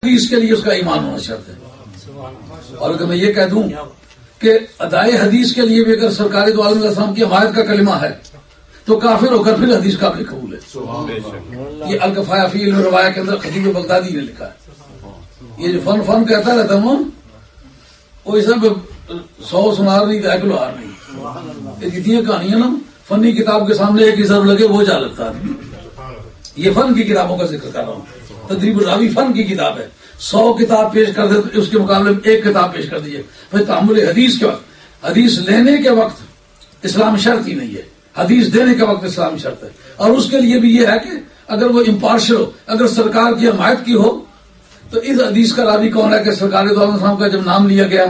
حدیث کے لیے اس کا ایمان ہونا شرط ہے. اور اگر میں یہ کہہ دوں کہ ادائے حدیث کے لیے بھی اگر سرکار دو عالم علیہ السلام کی حمایت کا کلمہ ہے تو کافر ہو کر پھر حدیث قابل قبول ہے. یہ الکفایہ فی علم روایہ کے اندر خطیب بغدادی نے لکھا ہے. یہ جو فن کہتا رہتا ہوں وہ سب 100 سنار نہیں 1 کلو ہار نہیں. یہ جتنی کہانیاں نا فنی کتاب کے سامنے ایک حساب لگے وہ جا لگتا ہے. یہ فن کی کتابوں کا ذکر کر رہا ہوں. تدریب الراوی فن کی کتاب ہے. 100 کتاب پیش کر دے تو اس کے مقابلے میں 1 کتاب پیش کر دیجیے. پھر تعامل حدیث کے وقت حدیث لینے کے وقت اسلام شرط ہی نہیں ہے. حدیث دینے کے وقت اسلام شرط ہے. اور اس کے لیے بھی یہ ہے کہ اگر وہ امپارشل ہو, اگر سرکار کی حمایت کی ہو تو اس حدیث کا راوی کون ہے کہ سرکار دو عالم السلام کا جب نام لیا گیا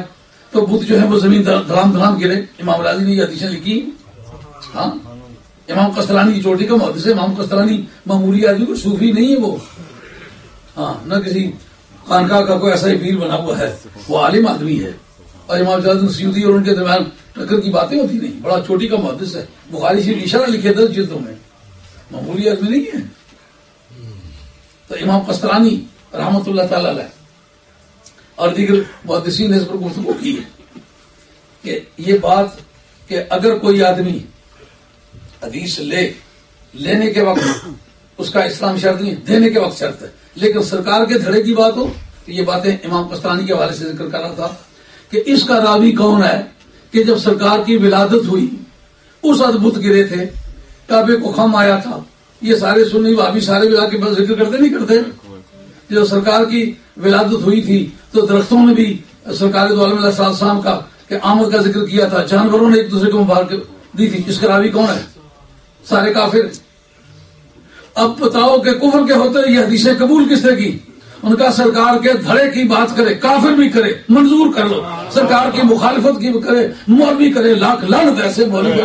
تو بت جو ہے وہ زمین دھڑام دھڑام گرے. امام راضی نے یہ حدیثیں لکھی. ہاں, امام قسطلانی کی چوٹی کا محدث ہے. امام قسطلانی معمولی آدمی کو صوفی نہیں ہے وہ. ہاں, نہ کسی خانقاہ کا کوئی ایسا ہی پیر بنا ہوا ہے, وہ عالم آدمی ہے. اور امام جلال الدین سیوطی اور ان کے درمیان ٹکر کی باتیں ہوتی نہیں. بڑا چوٹی کا محدث ہے. بخاری شریف اشارہ لکھے 10 جلدوں میں. معمولی آدمی نہیں ہے. تو امام قسطلانی رحمۃ اللہ تعالی علیہ اور دیگر محدثین نے اس پر گفتگو کی ہے کہ یہ بات کہ اگر کوئی آدمی حدیث لینے کے وقت اس کا اسلام شرط نہیں, دینے کے وقت شرط ہے. لیکن سرکار کے دھڑے کی بات ہو تو یہ باتیں امام قسطلانی کے حوالے سے ذکر کر رہا تھا کہ اس کا راوی کون ہے کہ جب سرکار کی ولادت ہوئی اس ادبت گرے تھے, کعبے کو خم آیا تھا. یہ سارے سنی وہابی سارے ملا کے بس ذکر کرتے نہیں کرتے. جب سرکار کی ولادت ہوئی تھی تو درختوں نے بھی سرکار دو عالم علیہ السلام کا کہ آمد کا ذکر کیا تھا. جانوروں نے ایک دوسرے کو مبارک دی تھی. اس کا راوی کون ہے؟ سارے کافر. اب بتاؤ کہ کفر کے ہوتے یہ حدیثیں قبول کس طرح کی؟ ان کا سرکار کے دھڑے کی بات کرے, کافر بھی کرے, منظور کر لو. سرکار کی مخالفت کی بھی کرے, مولوی کرے, لاکھ لعنت ایسے مولوی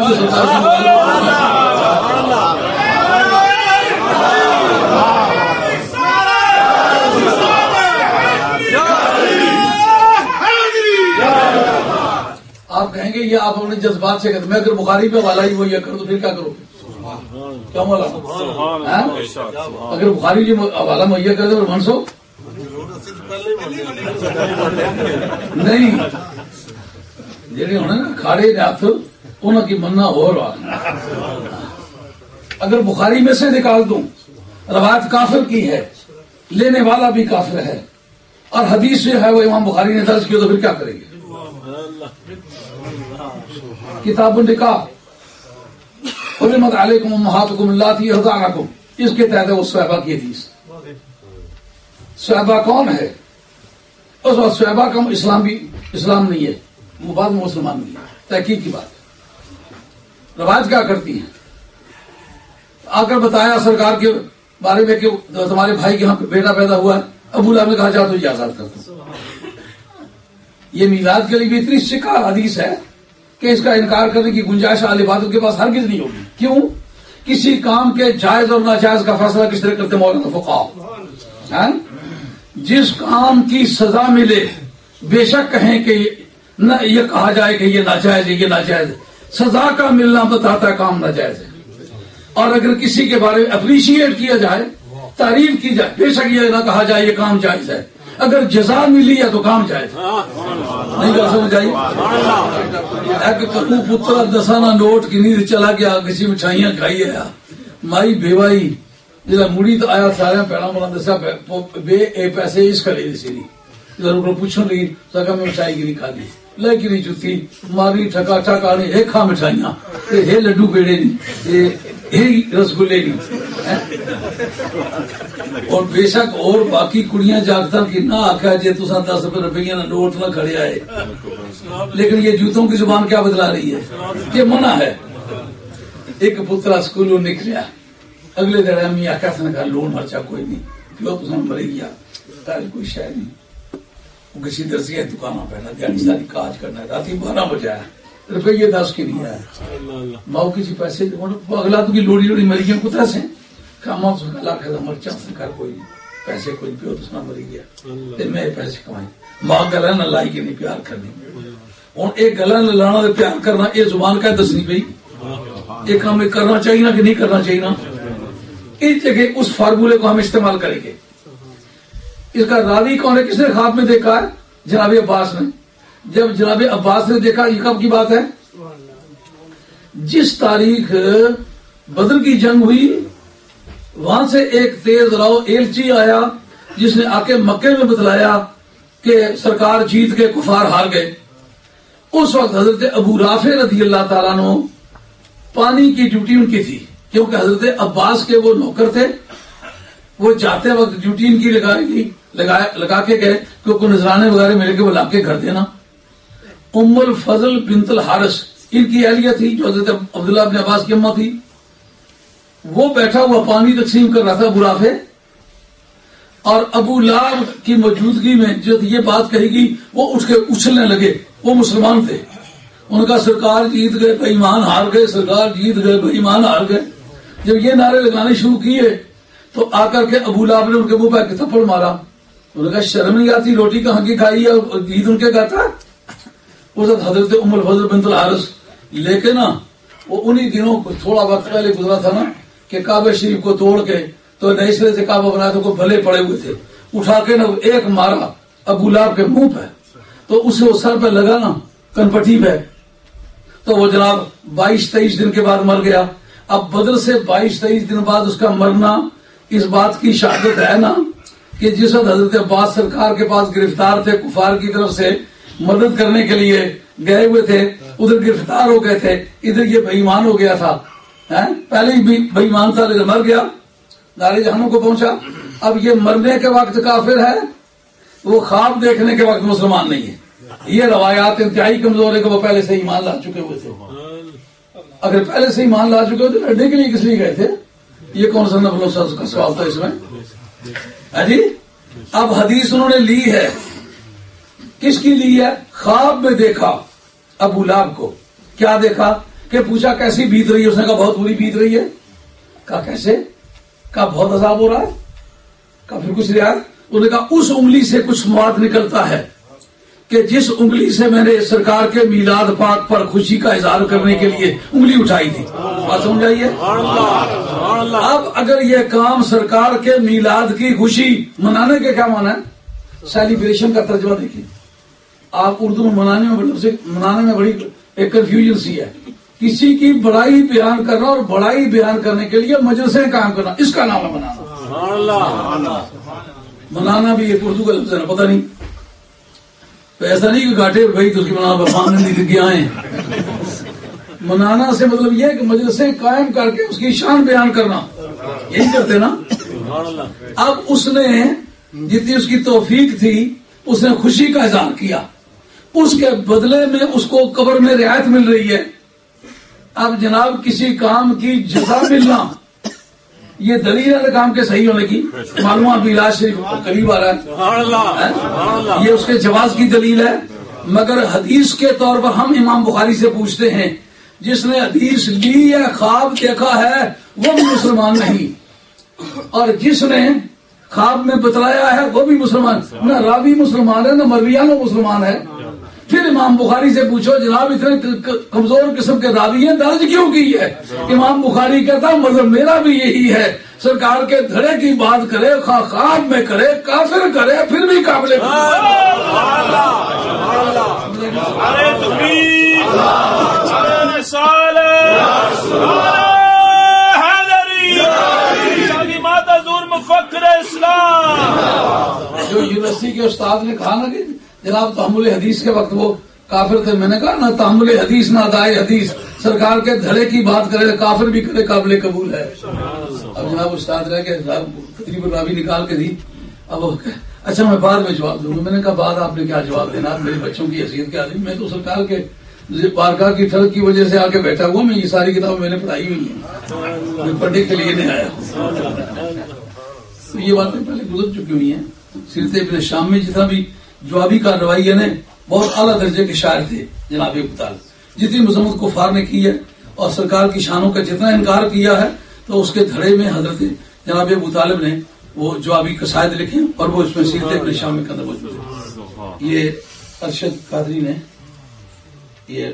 آپ کہیں گے یہ آپ اپنے جذبات سے کہتے. میں اگر بخاری پہ والا ہی وہ یہ کروں تو پھر کیا کرو گے؟ کیا مولا اگر بخاری جی حوالہ مہیا کر دے اور منسو نہیں جی ہونے نا کھاڑے ہاتھ انہوں کی مننا ہو رہا. اگر بخاری میں سے نکال دوں روایت کافر کی ہے, لینے والا بھی کافر ہے, اور حدیث جو ہے وہ امام بخاری نے درج کی تو پھر کیا کریں گے؟ کتاب النکاح حرمت علیکم امہاتکم اللاتی ارضعنکم, اس کے تحت وہ صحابہ کی حدیث. صحابہ کون ہے؟ اس وقت صحابہ کا اسلام بھی اسلام نہیں ہے, بعد میں مسلمان نہیں ہے. تحقیق کی بات روایت کیا کرتی ہے؟ آ کر بتایا سرکار کے بارے میں کہ تمہارے بھائی کے یہاں پہ بیٹا پیدا ہوا ہے. ابو لہب نے کہا جا تو یہ آزاد کر دو. یہ میلاد کے لیے بھی اتنی شکار حدیث ہے کہ اس کا انکار کرنے کی گنجائش اہل عبادت کے پاس ہرگز نہیں ہوگی. کیوں؟ کسی کام کے جائز اور ناجائز کا فیصلہ کس طرح کرتے مولانا فقہاء؟ جس کام کی سزا ملے بے شک کہیں کہ نہ یہ کہا جائے کہ یہ ناجائز ہے, یہ ناجائز ہے. سزا کا ملنا بتاتا ہے کام ناجائز ہے. اور اگر کسی کے بارے میں اپریشیٹ کیا جائے, تعریف کی جائے, بے شک یہ نہ کہا جائے یہ کام جائز ہے. اگر جزا ملی ہے تو کام جائز نہیں کر سمجھ آئی. پتر دسانا نوٹ کی نیند چلا گیا, کسی مٹھائیاں کھائی ہے مائی بیوائی جب مڑی تو آیا سارے پیڑا بنا دسا بے اے پیسے اس کا لے سی کو پوچھنے لگی سکا میں مٹھائی کی نہیں کھا لی لے کی نہیں جتی ماری ٹھکا ٹھکا نہیں ہے کھا مٹھائیاں ہے لڈو پیڑے نہیں رسگلے نہیں. اور بے شک اور باقی کڑیاں جاگتا کہ نہ آخیا جی تصا 10 روپیہ نہ نوٹ نہ کھڑے آئے. لیکن یہ جوتوں کی زبان کیا بدلا رہی ہے کہ منع ہے. ایک پترا سکولوں نکلیا اگلے دن امی آخیا سن کہا لون مرچا کوئی نہیں پیو تو مرے گیا تاری کوئی شہ نہیں. وہ کسی درسی ہے دکانہ پہنا دیہی ساری کاج کرنا ہے. رات 12 بجے آیا روپیے 10 کے نہیں آیا. ماؤ کسی پیسے اگلا تو کی لوڑی لوڑی مری گیا کتنا سے کام مرچا سرکار کوئی نہیں پیسے کوئی پیو تو مری گیا میں پیسے کمائی. ماں گلا نہ لائی کے نہیں پیار کرنی. ہوں ایک گلا نہ لانا پیار کرنا یہ زبان کا دسنی پی یہ کام کرنا چاہیے نا کہ نہیں کرنا چاہیے نا. اس جگہ اس فارمولے کو ہم استعمال کریں گے اس کا راوی کون ہے؟ کس نے خواب میں دیکھا ہے؟ جناب عباس نے. جب جناب عباس نے دیکھا، یہ کب کی بات ہے؟ جس تاریخ بدر کی جنگ ہوئی، وہاں سے ایک تیز راؤ ایلچی آیا جس نے آ کے مکے میں بتلایا کہ سرکار جیت کے کفار ہار گئے. اس وقت حضرت ابو رافع رضی اللہ تعالیٰ عنہ پانی کی ڈیوٹی ان کی تھی، کیونکہ حضرت عباس کے وہ نوکر تھے. وہ جاتے وقت ڈیوٹی ان کی لگا کے گئے کہ کوئی نذرانے وغیرہ ملے کے وہ لا کے گھر دینا. ام الفضل بنت الحارث ان کی اہلیہ تھی، جو حضرت عبداللہ بن عباس کی اماں تھی. وہ بیٹھا ہوا پانی تقسیم کر رہا تھا ابو رافع، اور ابو لہب کی موجودگی میں جب یہ بات کہی گئی وہ اٹھ کے اچھلنے لگے. وہ مسلمان تھے. ان کا سرکار جیت گئے بے ایمان ہار گئے، سرکار جیت گئے بے ایمان ہار گئے. جب یہ نعرے لگانے شروع کیے تو آ کر کے ابو لہب نے ان کے منہ پہ تھپڑ مارا. انہوں نے کہا شرم نہیں آتی؟ روٹی کہاں کی کھائی ہے اور عید ان کے کہتا ہے. اس وقت حضرت ام الفضل بنت الحارث لے کے نا، وہ انہی دنوں تھوڑا وقت پہلے گزرا تھا نا کہ کعبہ شریف کو توڑ کے تو نئے سرے سے کعبہ بنایا، تو کوئی بھلے پڑے ہوئے تھے. اٹھا کے نا ایک مارا ابو لہب کے منہ پہ، تو اسے وہ سر پہ لگا نا کنپٹی پہ، تو وہ جناب 22-23 دن کے بعد مر گیا. اب بدر سے 22-23 دن بعد اس کا مرنا اس بات کی شہادت ہے نا کہ جس وقت حضرت عباس سرکار کے پاس گرفتار تھے، کفار کی طرف سے مدد کرنے کے لیے گئے ہوئے تھے، ادھر گرفتار ہو گئے تھے، ادھر یہ بے ایمان ہو گیا تھا. پہلے ہی بے ایمان تھا لیکن مر گیا، دار جہنم کو پہنچا. اب یہ مرنے کے وقت کافر ہے، وہ خواب دیکھنے کے وقت مسلمان نہیں ہے. یہ روایات انتہائی کمزور ہے کہ وہ پہلے سے ایمان لا چکے ہوئے تھے. اگر پہلے سے ایمان لا چکے ہوئے تو لڑنے کے لیے کس لیے گئے تھے؟ یہ کون سا نفل کا سوال تھا اس میں؟ جی اب حدیث انہوں نے لی ہے، کس کی لی ہے؟ خواب میں دیکھا ابو لہب کو. کیا دیکھا؟ کہ پوچھا کیسی بیت رہی ہے؟ اس نے کہا بہت بری بیت رہی ہے. کہا کیسے؟ کہا بہت عذاب ہو رہا ہے. کہا پھر کچھ رعایت؟ انہوں نے کہا اس انگلی سے کچھ مواد نکلتا ہے کہ جس انگلی سے میں نے سرکار کے میلاد پاک پر خوشی کا اظہار کرنے کے لیے انگلی اٹھائی تھی. بات سمجھ آئیے؟ اب اگر یہ کام سرکار کے میلاد کی خوشی منانے کے کیا مانا ہے؟ سیلیبریشن کا ترجمہ دیکھیے آپ. اردو میں منانے میں بڑی ایک کنفیوژن سی ہے. کسی کی بڑائی بیان کرنا اور بڑائی بیان کرنے کے لیے مجلسیں قائم کرنا، اس کا نام ہے منانا. منانا بھی ایک اردو کا لفظ ہے نا، پتہ نہیں. تو ایسا نہیں کہ گاٹے بھائی تو اس کی منانا بفان لکھ کے آئے. منانا سے مطلب یہ کہ مجلسیں قائم کر کے اس کی شان بیان کرنا، یہی کرتے نا. اب اس نے جتنی اس کی توفیق تھی اس نے خوشی کا اظہار کیا، اس کے بدلے میں اس کو قبر میں رعایت مل رہی ہے. اب جناب کسی کام کی جزا ملنا یہ دلیل ہے کام کے صحیح ہونے کی. معلومات میراث شریف قریب آ رہا ہے، یہ اس کے جواز کی دلیل ہے. مگر حدیث کے طور پر ہم امام بخاری سے پوچھتے ہیں، جس نے حدیث لی ہے خواب دیکھا ہے وہ بھی مسلمان نہیں، اور جس نے خواب میں بتلایا ہے وہ بھی مسلمان. نہ راوی مسلمان ہے نہ مرویانہ مسلمان ہے. پھر امام بخاری سے پوچھو جناب اتنے کمزور قسم کے راوی ہیں، درج کیوں کی ہے؟ امام بخاری کہتا مطلب میرا بھی یہی ہے، سرکار کے دھڑے کی بات کرے، خواب میں کرے، کافر کرے، پھر بھی قابل جو یونیورسٹی کے استاد نے کہا نا کہ جناب تحمل حدیث کے وقت وہ کافر تھے. میں نے کہا نہ تحمل حدیث نہ ادائے حدیث، سرکار کے دھڑے کی بات کرے کافر بھی کرے قابل قبول ہے. اب جناب استاد رہ کے تقریباً راوی نکال کے دی. اب اچھا میں بعد میں جواب دوں گا. میں نے کہا بعد آپ نے کیا جواب دینا؟ میرے بچوں کی حیثیت کیا دی؟ میں تو سرکار کے بارگاہ کی ٹھڑک کی وجہ سے آ کے بیٹھا ہوا. میں یہ ساری کتابیں میں نے پڑھائی ہوئی ہیں، میں پڑھنے کے لیے نہیں آیا. یہ باتیں پہلے گزر چکی ہوئی ہیں. سیرت ابن شام میں جتنا بھی جوابی کارروائی ہے نا، بہت اعلیٰ درجے کے شاعر تھے جناب ابو طالب. جتنی مذمت کفار نے کی ہے اور سرکار کی شانوں کا جتنا انکار کیا ہے، تو اس کے دھڑے میں حضرت جناب ابو طالب نے وہ جوابی قصائد لکھے اور وہ اس میں سیرت ابن شام میں قدر موجود ہے. یہ ارشد قادری نے یہ